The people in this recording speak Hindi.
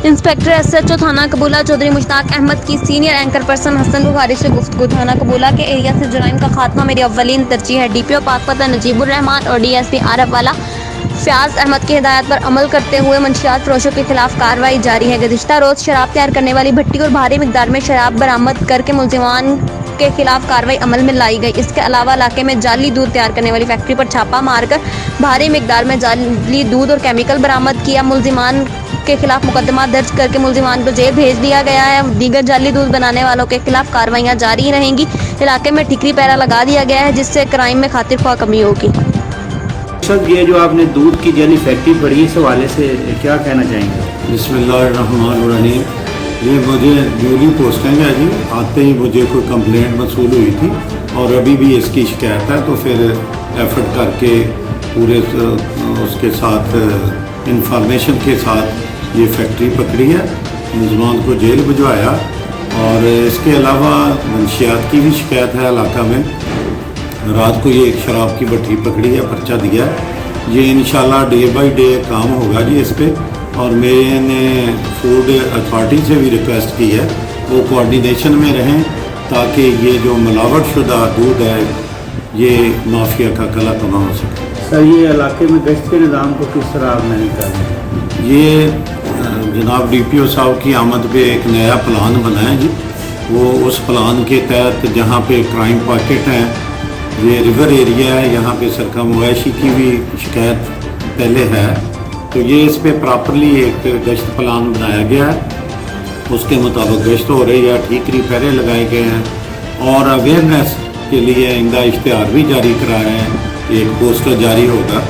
इंस्पेक्टर SHO थाना कबूला चौधरी मुश्ताक अहमद की सीनियर एंकर पर्सन बखकारी से गुफ्तगू। थाना कबूला के एरिया से जुराइम का खात्मा मेरी अव्वलीन तरजीह है। DPO पाकपता नजीबुर रहमान और DSP आरफ वाला फयाज अहमद की हिदायत पर अमल करते हुए मंशियात फरोशों के खिलाफ कार्रवाई जारी है। गुज़िश्ता रोज शराब तैयार करने वाली भट्ठी और भारी मिकदार में शराब बरामद करके मुलजिमान के खिलाफ कार्रवाई अमल में लाई गई। इसके अलावा इलाके में जाली दूध तैयार करने वाली फैक्ट्री पर छापा मारकर भारी मिकदार में जाली दूध और केमिकल बरामद किया। मुलजिमान के खिलाफ मुकदमा दर्ज करके मुलजिमान को जेल भेज दिया गया है। दीगर जाली दूध बनाने वालों के खिलाफ कार्रवाइयां जारी रहेंगी। इलाके में ठिकरी पैरा लगा दिया गया है जिससे क्राइम में खातिर ख्वाह कमी होगी। सर, ये जो आपने दूध की जाली फैक्ट्री पड़ी इस हवाले से क्या कहना चाहेंगे? बिस्मिल्लाहिर्रहमानिर्रहीम। ये मुझे ड्यूली पोस्टिंग है जी। आते ही मुझे कोई कंप्लेंट मसूल हुई थी और अभी भी इसकी शिकायत है, तो फिर एफर्ट करके पूरे उसके साथ इंफॉर्मेशन के साथ ये फैक्ट्री पकड़ी है, मुलजमान को जेल भिजवाया। और इसके अलावा मंशियात की भी शिकायत है इलाका में। रात को ये एक शराब की भट्ठी पकड़ी है, पर्चा दिया है। ये इंशाल्लाह डे बाय डे काम होगा जी इस पर। और मैंने फूड अथॉरिटी से भी रिक्वेस्ट की है वो कोऑर्डिनेशन में रहें ताकि ये जो मिलावट शुदा दूध है ये माफिया का कला कमा हो सके। सर, ये इलाके में गश्त के निज़ाम को किस तरह आपने निकाला? ये जनाब DPO साहब की आमद पे एक नया प्लान बना है जी। वो उस प्लान के तहत जहाँ पे क्राइम पॉकेट हैं, ये रिवर एरिया है, यहाँ पे सरकमवाइशी की भी शिकायत पहले है, तो ये इस पर प्रॉपरली एक गश्त प्लान बनाया गया है। उसके मुताबिक गश्त हो रही है, ठीकरी पहरे लगाए गए हैं और अवेयरनेस के लिए इनका इश्तिहार भी जारी कराया है। एक पोस्टर जारी होगा